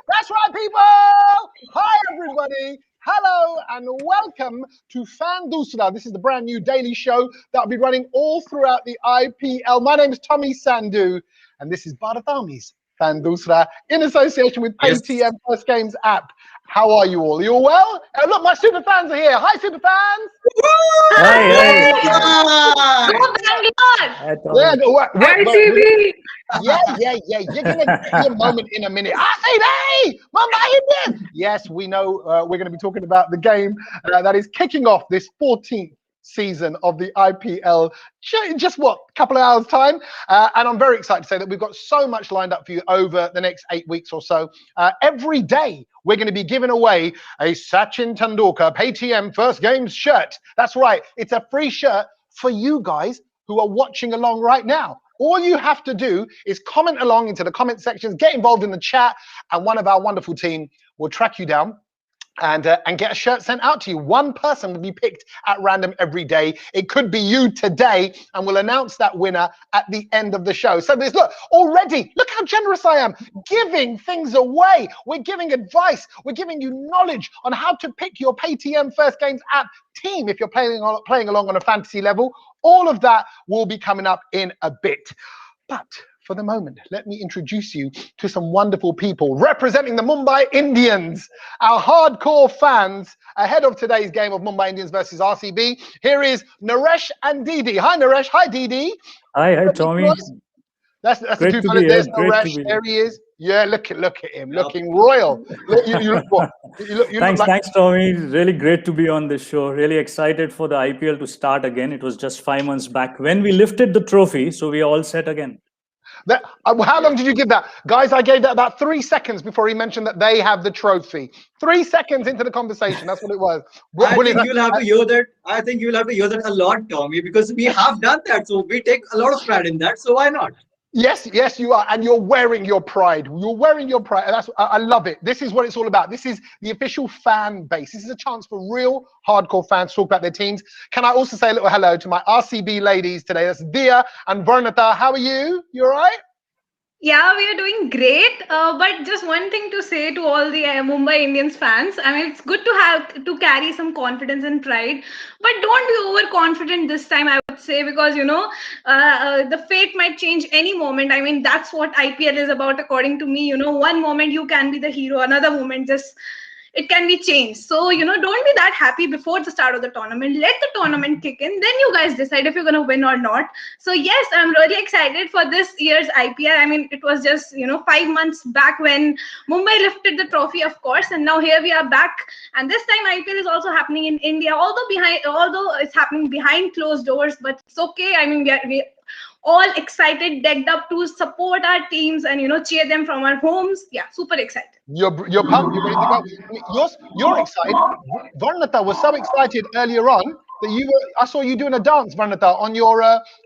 That's right, people! Hi, everybody. Hello and welcome to Fan Dusra. This is the brand new daily show that will be running all throughout the IPL. My name is Tommy Sandhu, and this is Bharat Fan Dusra in association with BATv First Games app. How are you all? You all well? Look, my super fans are here. Hi, super fans! Hi. Yeah. You're going to get your moment in a minute. RCB! Mumbai Indians! Yes, we know we're going to be talking about the game that is kicking off this 14th season of the IPL in just a couple of hours time, and I'm very excited to say that we've got so much lined up for you over the next 8 weeks or so. Every day we're going to be giving away a Sachin Tendulkar BATv First Games shirt. That's right, it's a free shirt for you guys who are watching along right now. All you have to do is comment along into the comment sections, get involved in the chat, and one of our wonderful team will track you down and get a shirt sent out to you. One person will be picked at random every day. It could be you today, and we'll announce that winner at the end of the show. So look how generous I am, giving things away. We're giving advice. We're giving you knowledge on how to pick your BATv First Games app team if you're playing along on a fantasy level. All of that will be coming up in a bit. But for the moment, let me introduce you to some wonderful people representing the Mumbai Indians, our hardcore fans ahead of today's game of Mumbai Indians versus RCB. Here is Naresh and Didi. Hi, Naresh. Hi, Didi. Hi, Tommy. That's the two fellas. There's Naresh. There he is. Yeah, look at him, looking royal. Thanks, Tommy. Long great to be on this show. Really excited for the IPL to start again. It was just 5 months back when we lifted the trophy, so we are all set again. How long did you give that? Guys, I gave that about 3 seconds before he mentioned that they have the trophy. 3 seconds into the conversation, that's what it was. I think you'll have to hear that a lot, Tommy, because we have done that. So we take a lot of pride in that. So why not? Yes, you are, and you're wearing your pride. You're wearing your pride, and I love it. This is what it's all about. This is the official fan base. This is a chance for real hardcore fans to talk about their teams. Can I also say a little hello to my RCB ladies today? That's Dia and Varnata. How are you? You all right? Yeah, we are doing great. But just one thing to say to all the Mumbai Indians fans. I mean, it's good to carry some confidence and pride, but don't be overconfident this time, I would say, because, the fate might change any moment. I mean, that's what IPL is about, according to me. One moment you can be the hero, another moment it can be changed. So, don't be that happy before the start of the tournament. Let the tournament kick in. Then you guys decide if you're going to win or not. So, yes, I'm really excited for this year's IPL. I mean, it was just, 5 months back when Mumbai lifted the trophy, of course. And now here we are back. And this time IPL is also happening in India, although it's happening behind closed doors. But it's okay. I mean, we all excited, decked up to support our teams and, cheer them from our homes. Yeah, super excited. You're pumped. You're ready to go. You're excited. Varnata was so excited earlier on that I saw you doing a dance, Varnata, on your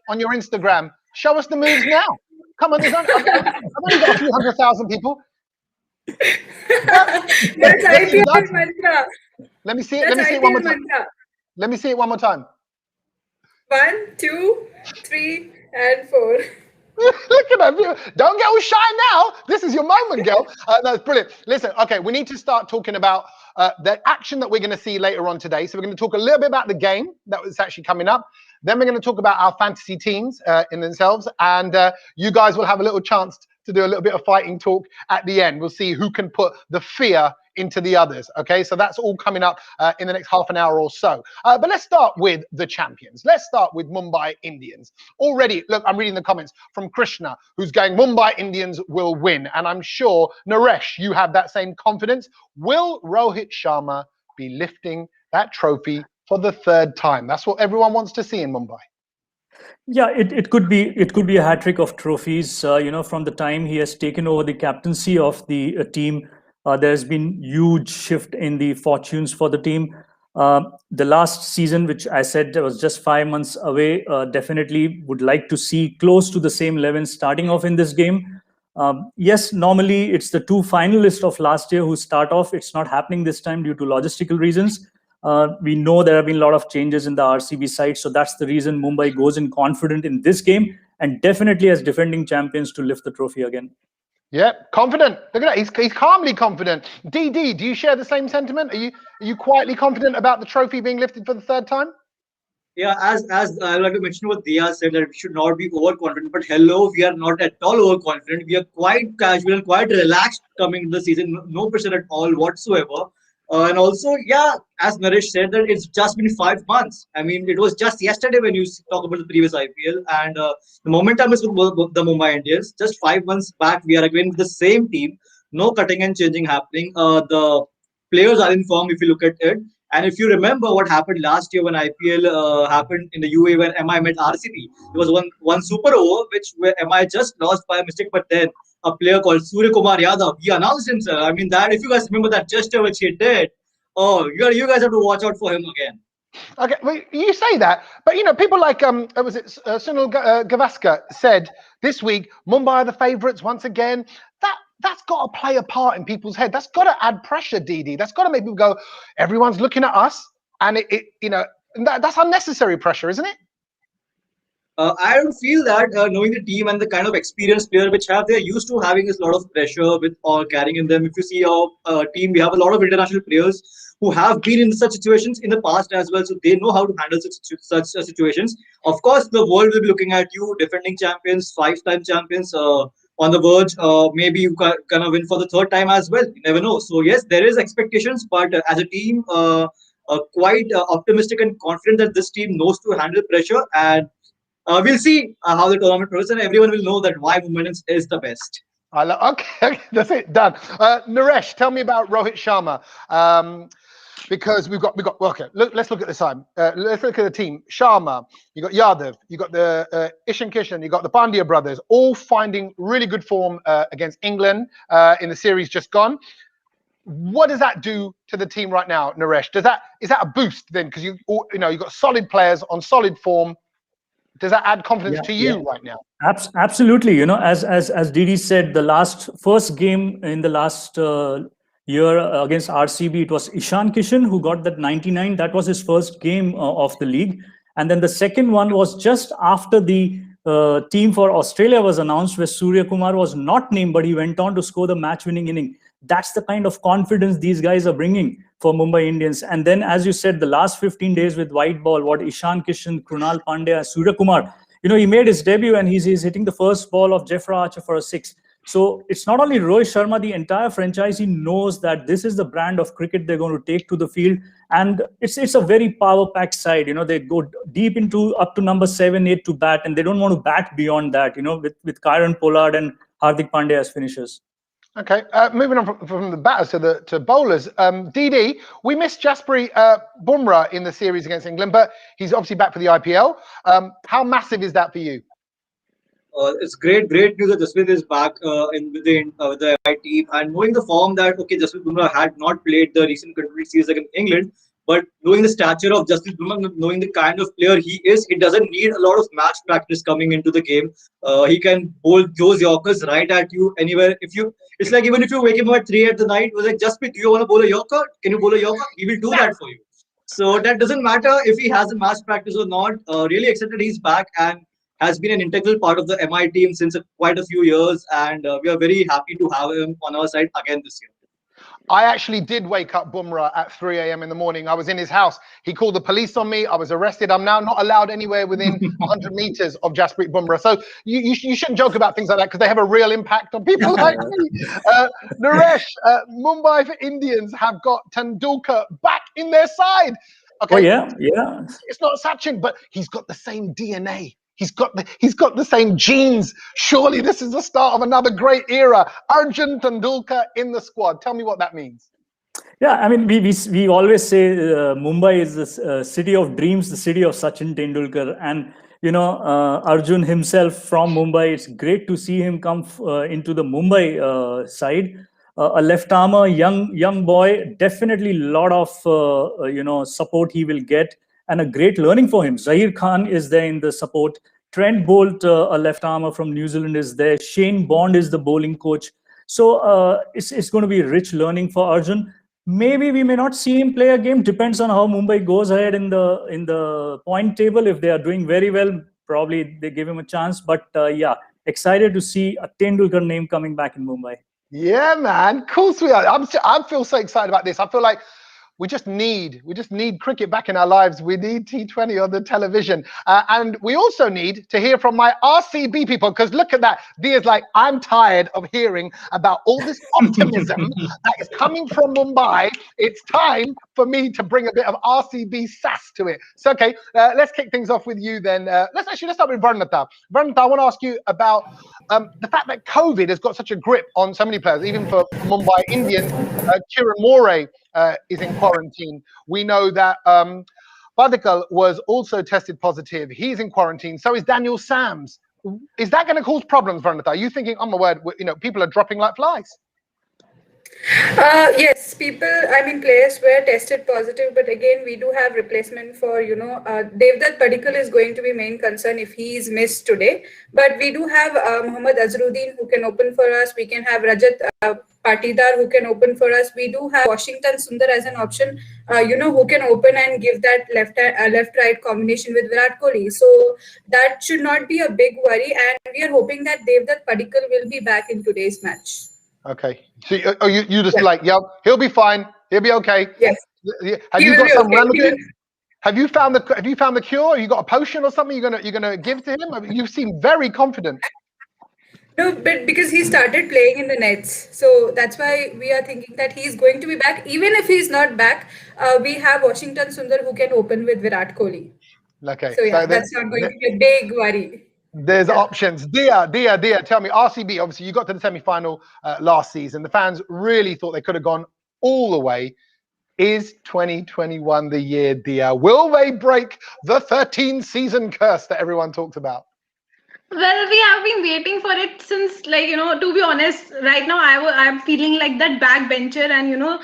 Instagram. Show us the moves now. Come on, I've only got a few 100,000 people. That's IPL mantra. Let me see it. Let me see it one more time. Let me see it one more time. 1, 2, 3, and 4. Look at that. Don't get all shy now. This is your moment, girl. That's brilliant. Listen, okay, we need to start talking about the action that we're going to see later on today. So we're going to talk a little bit about the game that was actually coming up. Then we're going to talk about our fantasy teams in themselves. And you guys will have a little chance to do a little bit of fighting talk at the end. We'll see who can put the fear into the others. Okay, so that's all coming up in the next half an hour or so. But let's start with the champions. Let's start with Mumbai Indians. Already, look, I'm reading the comments from Krishna, who's going, Mumbai Indians will win. And I'm sure, Naresh, you have that same confidence. Will Rohit Sharma be lifting that trophy for the 3rd time? That's what everyone wants to see in Mumbai. Yeah, it could be a hat trick of trophies. From the time he has taken over the captaincy of the team, there's been huge shift in the fortunes for the team. The last season, which I said was just 5 months away, definitely would like to see close to the same 11 starting off in this game. Yes, normally it's the two finalists of last year who start off. It's not happening this time due to logistical reasons. We know there have been a lot of changes in the RCB side, so that's the reason Mumbai goes in confident in this game and definitely as defending champions to lift the trophy again. Yeah, confident. Look at that. He's calmly confident. DD, do you share the same sentiment? Are you quietly confident about the trophy being lifted for the third time? Yeah, as I would like to mention what Dia said, that we should not be overconfident. But hello, we are not at all overconfident. We are quite casual and quite relaxed coming into the season. No pressure at all whatsoever. And also, yeah, as Naresh said, that it's just been 5 months. I mean, it was just yesterday when you talk about the previous IPL, and the momentum is with the Mumbai Indians. Just 5 months back, we are again with the same team. No cutting and changing happening. The players are in form if you look at it. And if you remember what happened last year when IPL happened in the UAE when MI met RCB, there was one super over where MI just lost by a mistake. But then a player called Surya Kumar Yadav, he announced himself. I mean, that if you guys remember that gesture which he did, oh, you guys have to watch out for him again. Okay, well, you say that, but people like was it Sunil Gavaskar said this week Mumbai are the favourites once again. That's got to play a part in people's head. That's got to add pressure, DD. That's got to make people go, everyone's looking at us, and that's unnecessary pressure, isn't it? I don't feel that knowing the team and the kind of experienced player which they're used to having a lot of pressure with or carrying in them. If you see our team, we have a lot of international players who have been in such situations in the past as well, so they know how to handle such situations. Of course, the world will be looking at you, defending champions, 5-time champions, on the verge. Maybe you gonna win for the third time as well. You never know. So yes, there is expectations, but as a team, quite optimistic and confident that this team knows to handle pressure, and we'll see how the tournament progresses, and everyone will know that why Mumbai Indians is the best. Okay, that's it, done. Naresh, tell me about Rohit Sharma. Because we've got okay. Let's look at the time. Let's look at the team. Sharma, you got Yadav, you got the Ishan Kishan, you got the Pandya brothers, all finding really good form against England in the series just gone. What does that do to the team right now, Naresh? Is that a boost then? Because you've got solid players on solid form. Does that add confidence to you right now? Absolutely. As Didi said, the first game in the last year against RCB, it was Ishan Kishan who got that 99. That was his first game of the league. And then the second one was just after the team for Australia was announced, where Surya Kumar was not named, but he went on to score the match-winning inning. That's the kind of confidence these guys are bringing for Mumbai Indians. And then, as you said, the last 15 days with white ball, what Ishan Kishan, Krunal Pandya, Surya Kumar, he made his debut and he's hitting the first ball of Jeffrey Archer for a 6. So it's not only Rohit Sharma, the entire franchise knows that this is the brand of cricket they're going to take to the field. And it's a very power-packed side. They go deep up to number 7, 8 to bat, and they don't want to bat beyond that, with Kyron Pollard and Hardik Pandya as finishers. Okay, moving on from the batters to bowlers. DD, we missed Jasprit Bumrah in the series against England, but he's obviously back for the IPL. How massive is that for you? It's great news that Jasprit is back with the MI team, and knowing the form that Jasprit Bumrah had not played the recent country series against England, but knowing the stature of Jasprit Bumrah, knowing the kind of player he is, he doesn't need a lot of match practice coming into the game. He can bowl those Yorkers right at you anywhere. It's like even if you wake him up at 3 at the night, it was like, Jasprit, do you want to bowl a Yorker? Can you bowl a Yorker? He will do that for you. So that doesn't matter if he has a match practice or not. Really excited he's back and has been an integral part of the MI team since quite a few years, and we are very happy to have him on our side again this year. I actually did wake up Bumrah at 3 a.m. in the morning. I was in his house. He called the police on me. I was arrested. I'm now not allowed anywhere within 100 meters of Jasprit Bumrah. So you shouldn't joke about things like that because they have a real impact on people like me. Naresh, Mumbai Indians have got Tendulkar back in their side. Okay. Oh, yeah. It's not Sachin, but he's got the same DNA. He's got the same genes. Surely this is the start of another great era. Arjun Tendulkar in the squad. Tell me what that means. Yeah, I mean, we always say Mumbai is the city of dreams, the city of Sachin Tendulkar. And, Arjun himself from Mumbai. It's great to see him come into the Mumbai side. A left armer, young boy, definitely a lot of support he will get, and a great learning for him. Zahir Khan is there in the support. Trent Bolt, a left armer from New Zealand, is there. Shane Bond is the bowling coach. So it's going to be rich learning for Arjun. Maybe we may not see him play a game. Depends on how Mumbai goes ahead in the point table. If they are doing very well, probably they give him a chance. But yeah, excited to see a Tendulkar name coming back in Mumbai. Yeah, man. Of course we are. I feel so excited about this. I feel like we just need cricket back in our lives. We need T20 on the television. And we also need to hear from my RCB people, because look at that. Dia's like, I'm tired of hearing about all this optimism that is coming from Mumbai. It's time for me to bring a bit of RCB sass to it. So, okay, let's kick things off with you then. Let's start with Varnata. Varnata, I want to ask you about the fact that COVID has got such a grip on so many players, even for Mumbai Indians. Kiran More is in quarantine. We know that Badikal was also tested positive. He's in quarantine. So is Daniel Sams. Is that going to cause problems, Varnata? Are you thinking, oh my word, people are dropping like flies? Yes, players were tested positive, but again, we do have replacement for, Devdutt Padikkal is going to be main concern if he is missed today. But we do have Mohammad Azharuddin who can open for us. We can have Rajat Patidar who can open for us. We do have Washington Sundar as an option, who can open and give that left-right combination with Virat Kohli. So that should not be a big worry. And we are hoping that Devdutt Padikkal will be back in today's match. Okay. So you just he'll be fine. He'll be okay. Yes. Have you got some remedy? Have you found the cure? You got a potion or something you're gonna give to him? I mean, you seem very confident. No, but because he started playing in the nets, so that's why we are thinking that he's going to be back. Even if he's not back, we have Washington Sundar who can open with Virat Kohli. Okay. So yeah, that's not going to be a big worry. There's options. Dia, tell me, RCB, obviously you got to the semi-final last season. The fans really thought they could have gone all the way. Is 2021 the year, Dia? Will they break the 13-season curse that everyone talked about? Well, we have been waiting for it since, to be honest, right now I'm feeling like that backbencher and,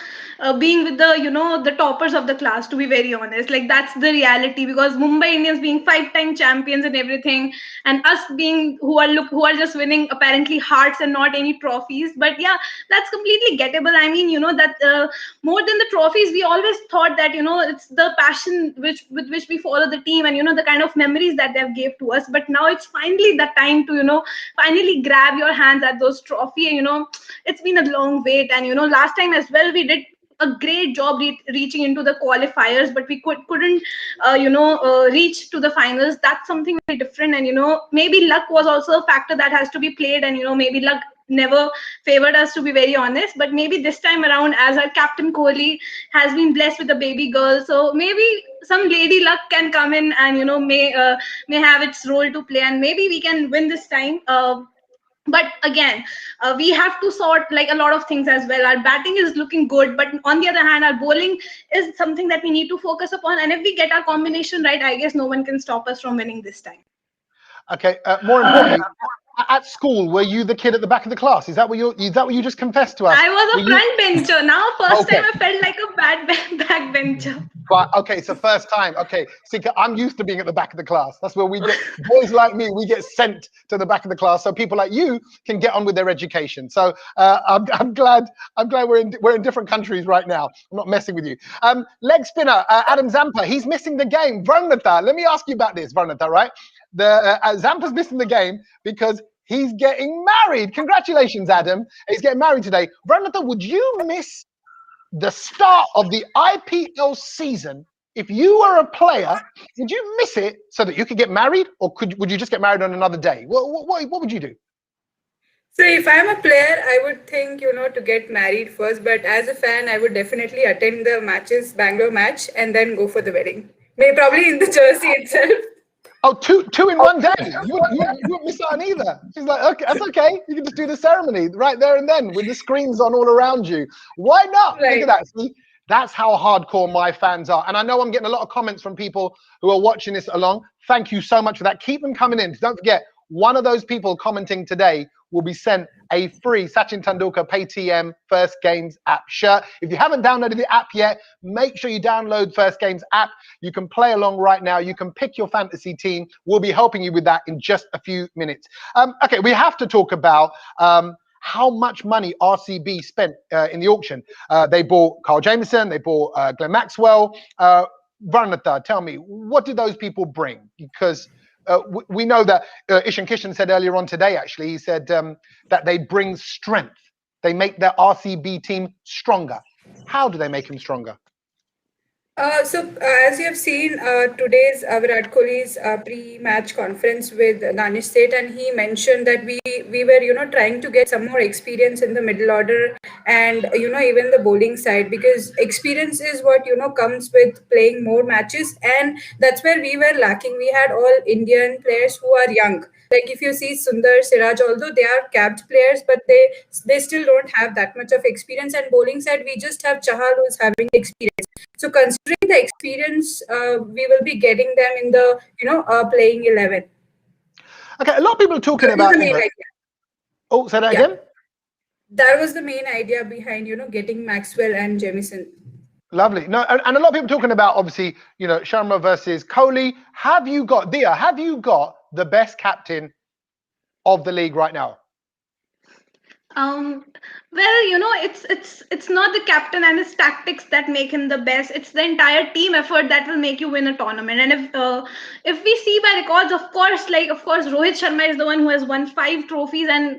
being with the toppers of the class, to be very honest. Like, that's the reality, because Mumbai Indians being 5-time champions and everything, and us being who are just winning apparently hearts and not any trophies. But yeah, that's completely gettable. I mean, that more than the trophies, we always thought that, it's the passion with which we follow the team and, the kind of memories that they've gave to us. But now it's finally that time to, finally grab your hands at those trophy. And, it's been a long wait. And, last time as well, we did a great job reaching into the qualifiers, but we couldn't reach to the finals. That's something very different. And, maybe luck was also a factor that has to be played. And, maybe luck never favored us, to be very honest. But maybe this time around, as our captain Kohli has been blessed with a baby girl, so maybe some lady luck can come in and may have its role to play, and maybe we can win this time. But again, we have to sort like a lot of things as well. Our batting is looking good, but on the other hand, our bowling is something that we need to focus upon. And if we get our combination right, I guess no one can stop us from winning this time. Okay. More importantly, at school, were you the kid at the back of the class? Is that what you just confessed to us? I was a front bencher. Now, first time I felt like a bad backbencher. Right, okay, so first time. Okay, see, I'm used to being at the back of the class. That's where we get boys like me. We get sent to the back of the class, so people like you can get on with their education. So I'm glad we're in different countries right now. I'm not messing with you. Leg spinner Adam Zampa. He's missing the game. Varnata, let me ask you about this, Varnata. Right, Zampa's missing the game because he's getting married. Congratulations, Adam. He's getting married today. Varnata, would you miss the start of the IPL season if you were a player? Would you miss it so that you could get married, or would you just get married on another day? What would you do? So if I'm a player, I would think, to get married first. But as a fan, I would definitely attend the matches, Bangalore match, and then go for the wedding. Maybe probably in the jersey itself. Oh, two in one day. You wouldn't miss out on either. She's like, okay, that's okay. You can just do the ceremony right there and then with the screens on all around you. Why not? Right. Look at that. See, That's how hardcore my fans are. And I know I'm getting a lot of comments from people who are watching this along. Thank you so much for that. Keep them coming in. Don't forget, one of those people commenting today will be sent a free Sachin Tendulkar PayTM First Games app shirt. If you haven't downloaded the app yet, make sure you download First Games app. You can play along right now. You can pick your fantasy team. We'll be helping you with that in just a few minutes. Okay, we have to talk about how much money RCB spent in the auction. They bought Carl Jamieson, they bought Glenn Maxwell. Varanatha, tell me, what did those people bring? Because we know that Ishan Kishan said earlier on today, actually, he said that they bring strength. They make their RCB team stronger. How do they make him stronger? As you have seen today's Virat Kohli's pre-match conference with Danish State, and he mentioned that we were trying to get some more experience in the middle order and even the bowling side, because experience is what comes with playing more matches, and that's where we were lacking. We had all Indian players who are young. Like if you see Sundar, Siraj, although they are capped players, but they still don't have that much of experience. And bowling side, we just have Chahal who's having experience. So considering the experience, we will be getting them in the playing 11. Okay, a lot of people are talking about. Oh, say that again. That was the main idea behind getting Maxwell and Jamieson. Lovely. No, and a lot of people talking about, obviously, Sharma versus Kohli. Have you got the best captain of the league right now? Well, it's not the captain and his tactics that make him the best. It's the entire team effort that will make you win a tournament. And if we see by records, of course, Rohit Sharma is the one who has won 5 trophies, and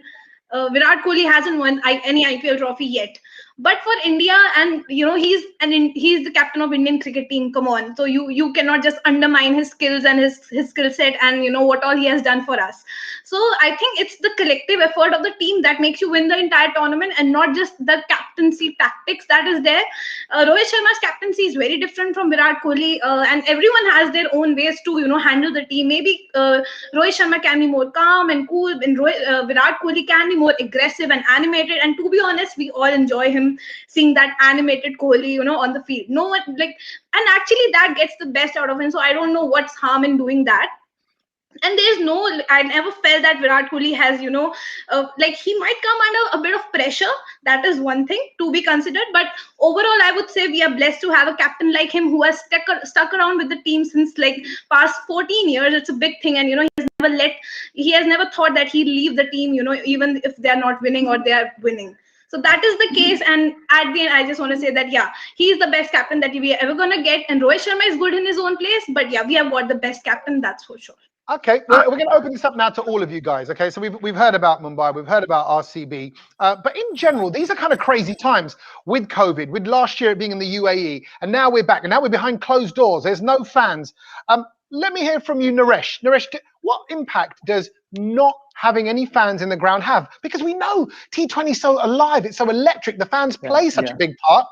Virat Kohli hasn't won any IPL trophy yet. But for India, and he's the captain of Indian cricket team. Come on, so you cannot just undermine his skills and his skill set and what all he has done for us. So I think it's the collective effort of the team that makes you win the entire tournament, and not just the captaincy tactics that is there. Rohit Sharma's captaincy is very different from Virat Kohli, and everyone has their own ways to handle the team. Maybe Rohit Sharma can be more calm and cool, and Virat Kohli can be more aggressive and animated. And to be honest, we all enjoy him seeing that animated Kohli, on the field. No one and actually that gets the best out of him. So I don't know what's harm in doing that. And I never felt that Virat Kohli has, he might come under a bit of pressure. That is one thing to be considered. But overall, I would say we are blessed to have a captain like him who has stuck around with the team since past 14 years. It's a big thing. And, he has never thought that he'd leave the team, even if they're not winning or they are winning. So that is the case. And at the end, I just want to say that, he's the best captain that we are ever going to get. And Rohit Sharma is good in his own place. But we have got the best captain, that's for sure. Okay, we're going to open this up now to all of you guys. Okay, so we've heard about Mumbai, we've heard about RCB, but in general, these are kind of crazy times with COVID, with last year being in the UAE, and now we're back, and now we're behind closed doors. There's no fans. Let me hear from you, Naresh. Naresh, what impact does not having any fans in the ground have? Because we know T20 is so alive, it's so electric. The fans play such a big part.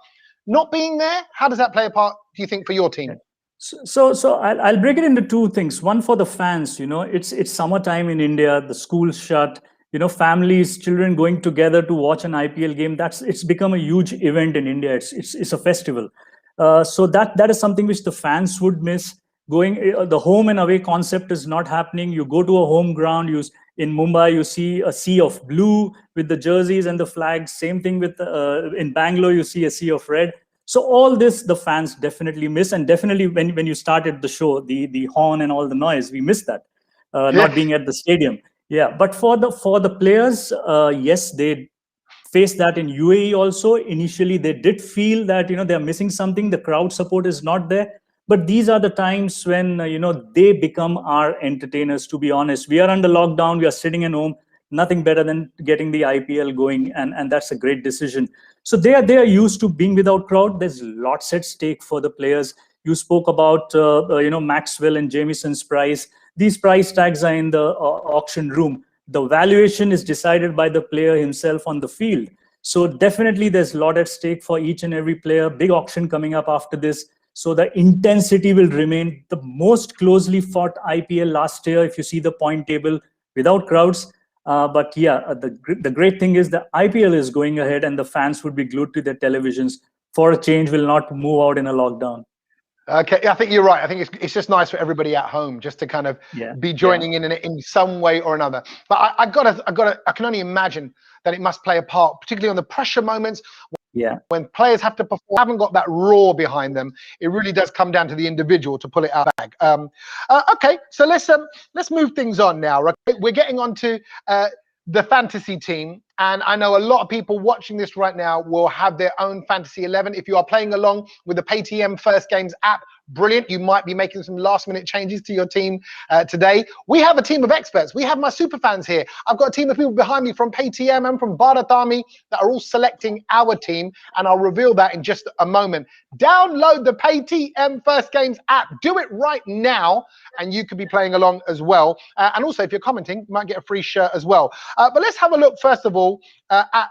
Not being there, how does that play a part, do you think, for your team? So I'll break it into 2 things. One, for the fans, it's summertime in India, the schools shut, families, children going together to watch an IPL game. It's become a huge event in India. It's a festival. So that is something which the fans would miss. The home and away concept is not happening. You go to a home ground, in Mumbai, you see a sea of blue with the jerseys and the flags. Same thing with in Bangalore, you see a sea of red. So all this, the fans definitely miss, and definitely when you started the show, the horn and all the noise, we missed that, not being at the stadium. Yeah, but for the players, yes, they faced that in UAE also. Initially, they did feel that they're missing something. The crowd support is not there. But these are the times when they become our entertainers. To be honest, we are under lockdown. We are sitting at home. Nothing better than getting the IPL going, and that's a great decision. So they are used to being without crowd. There's lots at stake for the players. You spoke about Maxwell and Jamieson's price. These price tags are in the auction room. The valuation is decided by the player himself on the field. So definitely there's a lot at stake for each and every player. Big auction coming up after this. So the intensity will remain. The most closely fought IPL last year, if you see the point table, without crowds. But the great thing is the IPL is going ahead, and the fans would be glued to their televisions for a change, will not move out in a lockdown. Okay, I think you're right. I think it's just nice for everybody at home just to kind of be joining in some way or another. But I can only imagine that it must play a part, particularly on the pressure moments. When players have to perform, haven't got that roar behind them, it really does come down to the individual to pull it out back. Okay, so let's move things on now. Right? We're getting on to the fantasy team, and I know a lot of people watching this right now will have their own fantasy 11. If you are playing along with the BATv First Games app, brilliant. You might be making some last-minute changes to your team today. We have a team of experts. We have my super fans here. I've got a team of people behind me from BATv and from Bharat Army that are all selecting our team, and I'll reveal that in just a moment. Download the BATv First Games app. Do it right now, and you could be playing along as well. And also, if you're commenting, you might get a free shirt as well. But let's have a look, first of all, at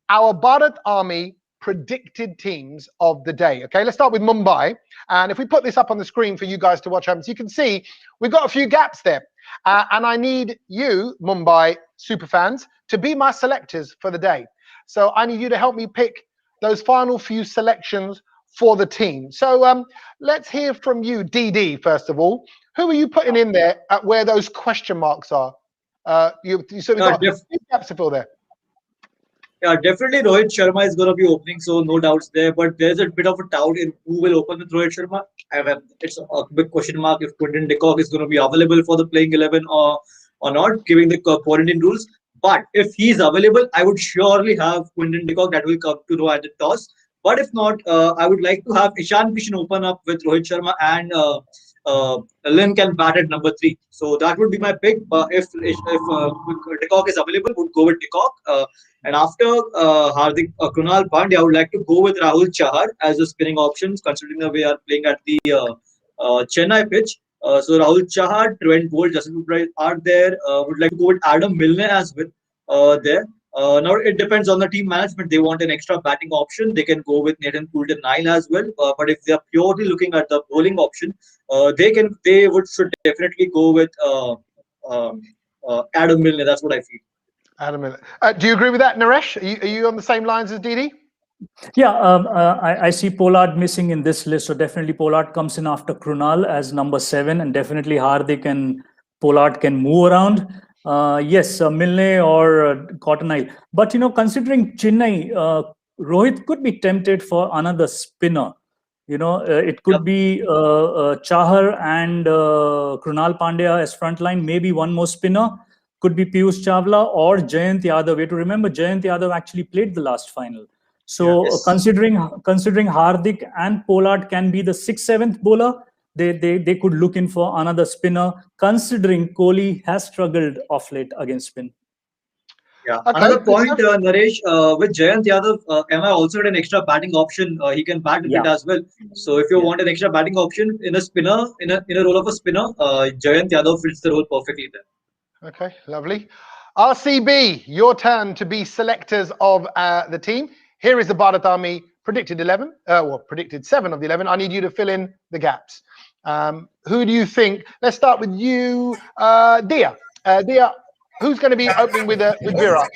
our Bharat Army predicted teams of the day. Okay, let's start with Mumbai. And if we put this up on the screen for you guys to watch home, so you can see we've got a few gaps there. And I need you, Mumbai superfans, to be my selectors for the day. So I need you to help me pick those final few selections for the team. So let's hear from you, DD, first of all. Who are you putting in there at where those question marks are? You certainly got a few gaps to fill there. Yeah, definitely Rohit Sharma is going to be opening, so no doubts there. But there's a bit of a doubt in who will open with Rohit Sharma. It's a big question mark if Quinton de Kock is going to be available for the playing 11 or not, given the quarantine rules. But if he's available, I would surely have Quinton de Kock that will come to row at the toss. But if not, I would like to have Ishan Kishan open up with Rohit Sharma, and Lynn can bat at number 3. So that would be my pick. If de Kock is available, would go with de Kock. And after Krunal Pandya, I would like to go with Rahul Chahar as a spinning options, considering that we are playing at the Chennai pitch. So Rahul Chahar, Trent Bolt, Justin Bieber are there. Would like to go with Adam Milne as well there. Now it depends on the team management. They want an extra batting option, they can go with Nathan Coulter 9 as well. But if they are purely looking at the bowling option, they should definitely go with Adam Milne. That's what I feel. Adam Milne. Do you agree with that, Naresh? Are you on the same lines as Didi? Yeah, I see Pollard missing in this list, so definitely Pollard comes in after Krunal as number 7, and definitely Hardik and Pollard can move around. Yes, Milne or Cotton Isle. But, considering Chennai, Rohit could be tempted for another spinner. It could be Chahar and Krunal Pandya as frontline, maybe one more spinner. Could be Piyush Chawla or Jayant Yadav. We have to remember Jayant Yadav actually played the last final. So considering Hardik and Pollard can be the 6th, 7th bowler, they could look in for another spinner, considering Kohli has struggled of late against spin. Yeah. Okay. Another point, Naresh, with Jayant Yadav, MI also had an extra batting option. He can bat a bit as well. So if you want an extra batting option in a spinner, in a role of a spinner, Jayant Yadav fits the role perfectly there. Okay, lovely. RCB, your turn to be selectors of the team. Here is the Bharat Army predicted 11, predicted 7 of the 11. I need you to fill in the gaps. Who do you think? Let's start with you, Dia. Dia, who's going to be opening with Virat?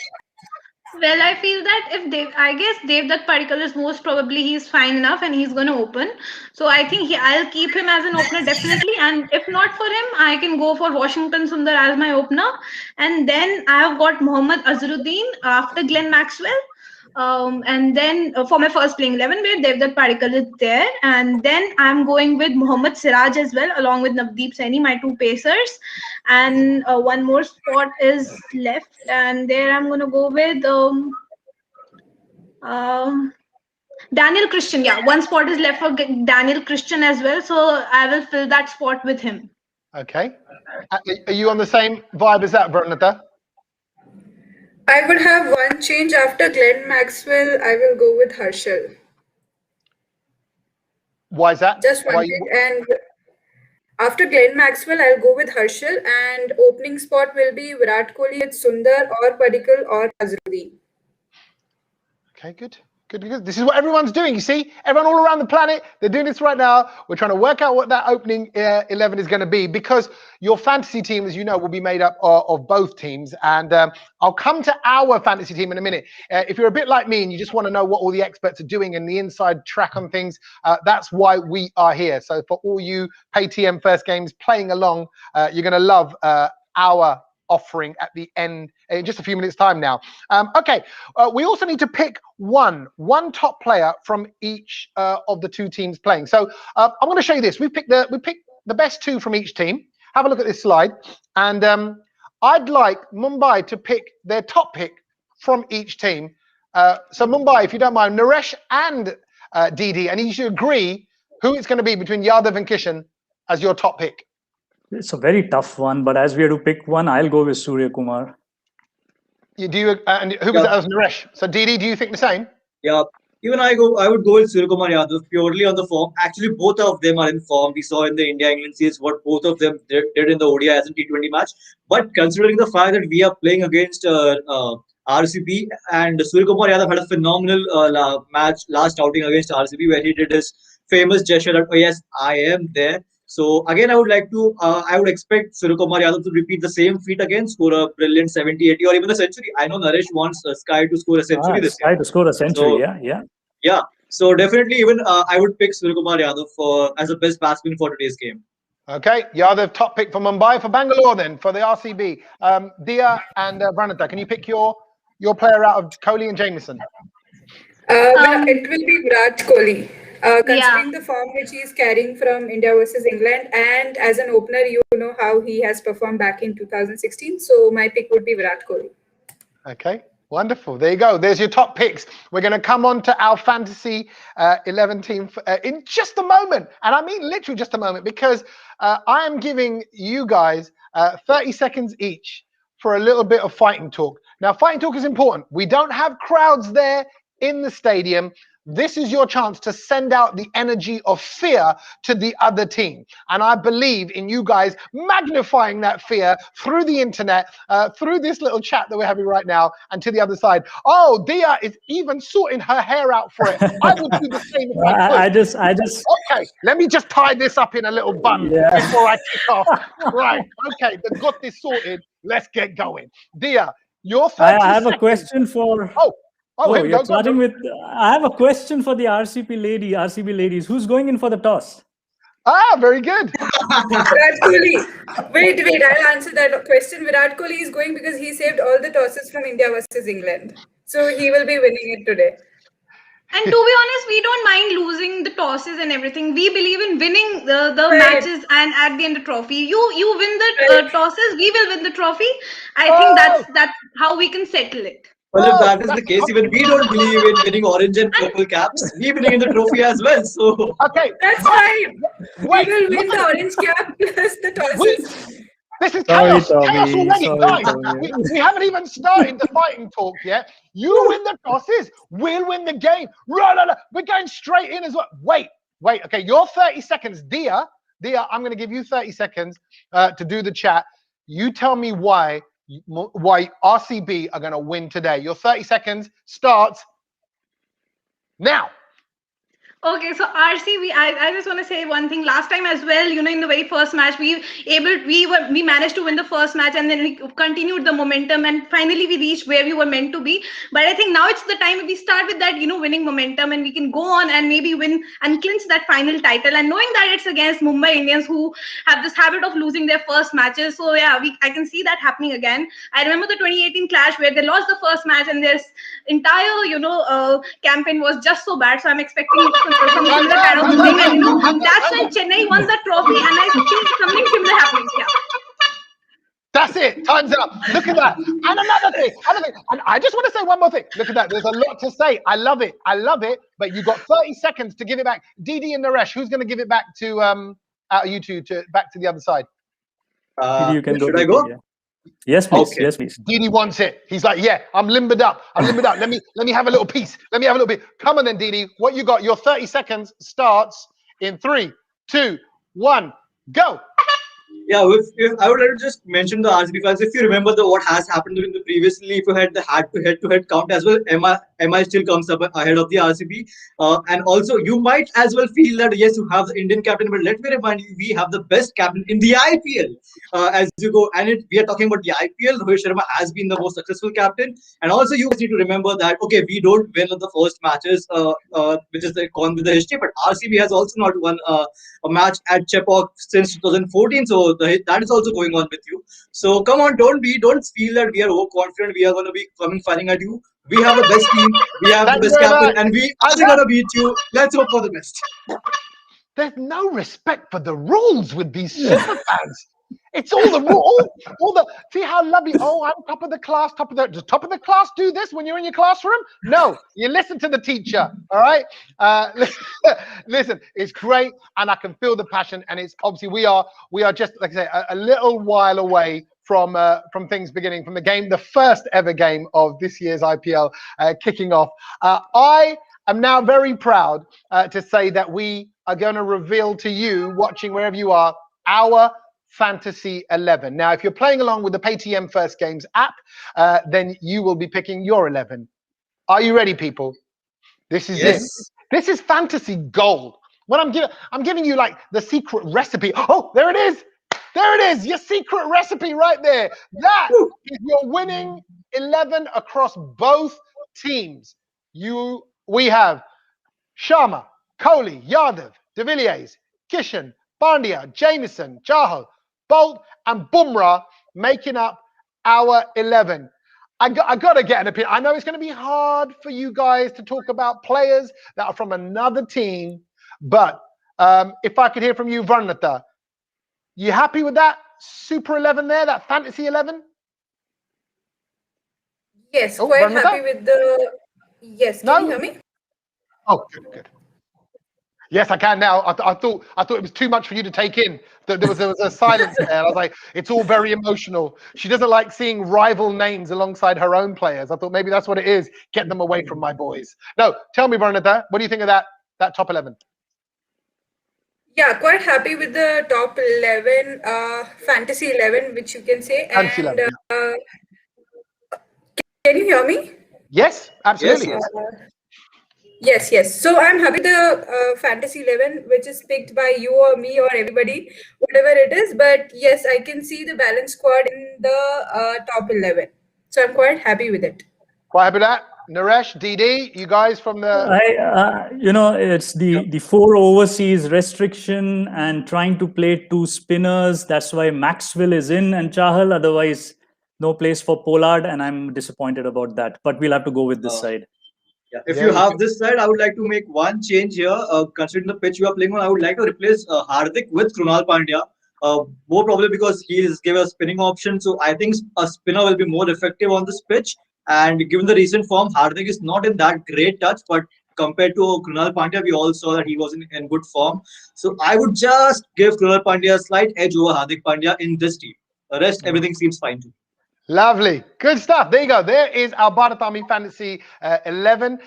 Well, I feel that I guess Devdutt Padikkal is most probably he's fine enough and he's going to open. So I think I'll keep him as an opener definitely. And if not for him, I can go for Washington Sundar as my opener. And then I have got Mohammad Azharuddin after Glenn Maxwell. And then for my first playing 11, where Devdutt Padikkal is there, and then I'm going with Mohammad Siraj as well, along with Navdeep Saini, my 2 pacers, and one more spot is left, and there I'm going to go with Daniel Christian. Yeah, one spot is left for Daniel Christian as well, so I will fill that spot with him. Okay. Are you on the same vibe as that, Bharat? I would have one change after Glenn Maxwell. I will go with Harshal. Why is that? Just one change. And after Glenn Maxwell, I'll go with Harshal. And opening spot will be Virat Kohli with Sundar or Padikkal or Azharuddin. Okay, good. Good, good. This is what everyone's doing. You see, everyone all around the planet, they're doing this right now. We're trying to work out what that opening 11 is going to be, because your fantasy team, as you know, will be made up of both teams. And I'll come to our fantasy team in a minute. If you're a bit like me and you just want to know what all the experts are doing and the inside track on things, that's why we are here. So for all you PayTM first games playing along, you're going to love our offering at the end in just a few minutes time now. Okay, we also need to pick one top player from each of the two teams playing. So I'm going to show you this. We picked the best two from each team. Have a look at this slide, and I'd like Mumbai to pick their top pick from each team. So Mumbai, if you don't mind, Naresh and Didi, and you should agree who it's going to be between Yadav and Kishan as your top pick. It's a very tough one, but as we have to pick one, I'll go with Surya Kumar. And who was that? That was Naresh. So Didi, do you think the same? Yeah, even I would go with Surya Kumar Yadav purely on the form. Actually, both of them are in form. We saw in the India-England series what both of them did in the ODI as a T20 match. But considering the fact that we are playing against RCB, and Surya Kumar Yadav had a phenomenal match last outing against RCB, where he did his famous gesture that, oh yes, I am there. So again, I would expect Surya Kumar Yadav to repeat the same feat again, score a brilliant 70, 80, or even a century. I know Naresh wants Sky to score a century this year. Sky to score a century, so, yeah. So definitely, even I would pick Surya Kumar Yadav as the best batsman for today's game. Okay, Yadav top pick for Mumbai. For Bangalore then, for the RCB, Dia and Pranita, can you pick your player out of Kohli and Jamieson? It will be Virat Kohli. Considering the form which he is carrying from India versus England, and as an opener, you know how he has performed back in 2016. So my pick would be Virat Kohli. Okay, wonderful. There you go. There's your top picks. We're going to come on to our fantasy 11 team in just a moment. And I mean literally just a moment, because I am giving you guys 30 seconds each for a little bit of fighting talk. Now, fighting talk is important. We don't have crowds there in the stadium. This is your chance to send out the energy of fear to the other team. And I believe in you guys magnifying that fear through the internet, through this little chat that we're having right now, and to the other side. Oh, Dia is even sorting her hair out for it. I would do the same if I could. I just. Okay, let me just tie this up in a little bun before I kick off. Right, okay, they've got this sorted. Let's get going. Dia, your 30 I have seconds. a question for... you're starting with... I have a question for the RCB ladies. Who's going in for the toss? Ah, very good. Virat Kohli. Wait, I'll answer that question. Virat Kohli is going because he saved all the tosses from India versus England. So he will be winning it today. And to be honest, we don't mind losing the tosses and everything. We believe in winning the matches and at the end the trophy. You win the tosses, we will win the trophy. I think that's how we can settle it. Well, if that is the case, even we don't believe in winning orange and purple caps. We winning in the trophy as well. So okay, that's fine. We will win the orange cap plus the tosses. This is chaos. Chaos already, guys. We haven't even started the fighting talk yet. You win the tosses, we'll win the game. We're going straight in as well. Wait. Okay, your 30 seconds, Dia, I'm going to give you 30 seconds to do the chat. You tell me why RCB are going to win today. Your 30 seconds starts now. Okay, so RCB, I just want to say one thing. Last time as well, in the very first match, we managed to win the first match, and then we continued the momentum, and finally we reached where we were meant to be. But I think now it's the time we start with that, winning momentum, and we can go on and maybe win and clinch that final title. And knowing that it's against Mumbai Indians, who have this habit of losing their first matches, so yeah, I can see that happening again. I remember the 2018 clash where they lost the first match, and their entire campaign was just so bad. So I'm expecting some similar kind of thing, and that's when Chennai won the trophy, and I think something similar happening here. That's it. Time's up. Look at that. And another thing. And I just want to say one more thing. Look at that. There's a lot to say. I love it. But you've got 30 seconds to give it back. Didi and Naresh, who's going to give it back to out of you two back to the other side? Didi, you can should I go? Yeah. Yes, please. Okay. Yes, please. Didi wants it. He's like, yeah, I'm limbered up. Let me have a little piece. Come on then, Didi. What you got? Your 30 seconds starts in 3, 2, 1, go. Yeah, if I would like to just mention the RCB fans. If you remember what has happened during the previously, if you had the head-to-head count as well, MI still comes up ahead of the RCB. And also, you might as well feel that yes, you have the Indian captain, but let me remind you, we have the best captain in the IPL. As you go, and we are talking about the IPL. Rohit Sharma has been the most successful captain, and also you guys need to remember that okay, we don't win the first matches, which is gone with the history, but RCB has also not won a match at Chepauk since 2014, so that is also going on with you. So come on, don't feel that we are overconfident. We are going to be coming fighting at you. We have the best team, we have the Thank you best very captain, much. and we are going to beat you. Let's hope for the best. There's no respect for the rules with these super fans. It's all the all the. See how lovely. Oh, I'm top of the class. Does top of the class do this when you're in your classroom? No, you listen to the teacher. All right. Listen, it's great, and I can feel the passion. And it's obviously we are just like I say a little while away from things beginning, from the game, the first ever game of this year's IPL kicking off. I am now very proud to say that we are going to reveal to you, watching wherever you are, our Fantasy 11. Now, if you're playing along with the BATv First Games app, then you will be picking your 11. Are you ready, people? This is it. This is fantasy gold. What I'm giving you like the secret recipe. Oh, there it is. There it is. Your secret recipe right there. That is your winning 11 across both teams. We have Sharma, Kohli, Yadav, De Villiers, Kishan, Pandya, Jamieson, Chahal, Bolt, and Bumrah making up our 11. I got to get an opinion. I know it's going to be hard for you guys to talk about players that are from another team, but if I could hear from you, Varnata, you happy with that Super 11 there, that Fantasy 11? Yes, quite Varnata? happy with the... Yes, can you hear me? Oh, good. Yes, I can now. I thought it was too much for you to take in. There was a silence there. I was like, it's all very emotional. She doesn't like seeing rival names alongside her own players. I thought maybe that's what it is. Get them away from my boys. No, tell me, Varnata, what do you think of that top 11? Yeah, quite happy with the top 11, Fantasy 11, which you can say. Fantasy And 11, can you hear me? Yes, absolutely. Yes. So I'm happy with the Fantasy 11, which is picked by you or me or everybody, whatever it is. But yes, I can see the balanced squad in the top 11. So I'm quite happy with it. Quite happy with that. Naresh, DD, you guys from the... It's the 4 overseas restriction and trying to play 2 spinners. That's why Maxwell is in and Chahal. Otherwise, no place for Pollard, and I'm disappointed about that. But we'll have to go with this side. Yeah. If you have this side, I would like to make one change here. Considering the pitch you are playing on, I would like to replace Hardik with Krunal Pandya. More probably because he is given a spinning option. So I think a spinner will be more effective on this pitch. And given the recent form, Hardik is not in that great touch. But compared to Krunal Pandya, we all saw that he was in good form. So I would just give Krunal Pandya a slight edge over Hardik Pandya in this team. The rest, everything seems fine to me. Lovely. Good stuff. There you go. There is our BATv Fantasy 11.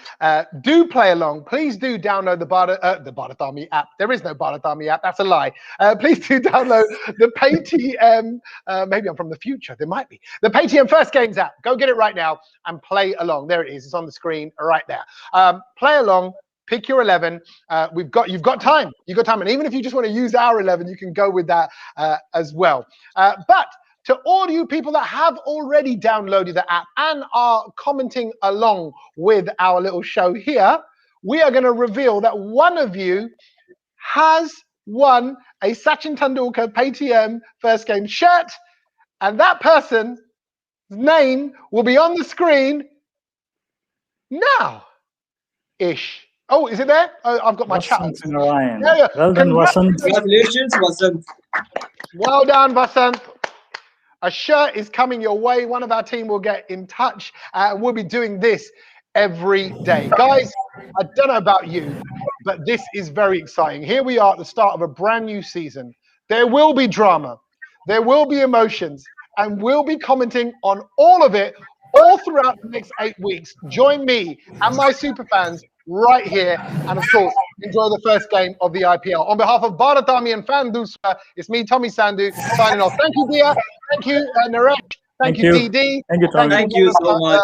Do play along. Please do download the BATv app. There is no BATv app. That's a lie. Please do download the BATv. Maybe I'm from the future. There might be. The BATv First Games app. Go get it right now and play along. There it is. It's on the screen right there. Play along. Pick your 11. You've got time. You've got time. And even if you just want to use our 11, you can go with that as well. But to all you people that have already downloaded the app and are commenting along with our little show here, we are going to reveal that one of you has won a Sachin Tendulkar BATv First Game shirt, and that person's name will be on the screen now-ish. Oh, is it there? Oh, I've got my chat. Yeah. Well done, Vasant. Congratulations, Vasant. Well done, Vasant. A shirt is coming your way. One of our team will get in touch and we'll be doing this every day. Guys, I don't know about you, but this is very exciting. Here we are at the start of a brand new season. There will be drama. There will be emotions, and we'll be commenting on all of it all throughout the next 8 weeks. Join me and my super fans right here, and of course, enjoy the first game of the IPL. On behalf of Bharat and Fan Dusra, it's me, Tommy Sandhu, signing off. Thank you, Dia. Thank you, Naresh. Thank you, DD. Thank you, Tommy. Thank you so much.